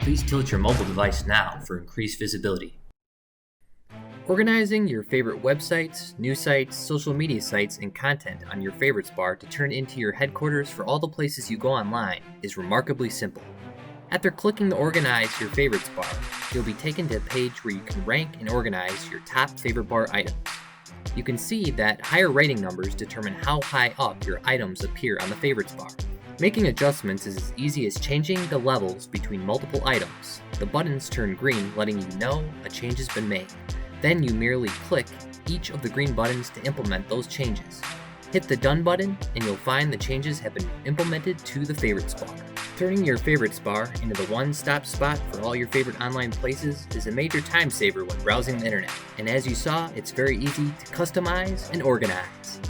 Please tilt your mobile device now for increased visibility. Organizing your favorite websites, news sites, social media sites, and content on your favorites bar to turn into your headquarters for all the places you go online is remarkably simple. After clicking the Organize Your Favorites bar, you'll be taken to a page where you can rank and organize your top favorite bar items. You can see that higher rating numbers determine how high up your items appear on the favorites bar. Making adjustments is as easy as changing the levels between multiple items. The buttons turn green, letting you know a change has been made. Then you merely click each of the green buttons to implement those changes. Hit the Done button and you'll find the changes have been implemented to the favorites bar. Turning your favorites bar into the one-stop spot for all your favorite online places is a major time saver when browsing the internet. And as you saw, it's very easy to customize and organize.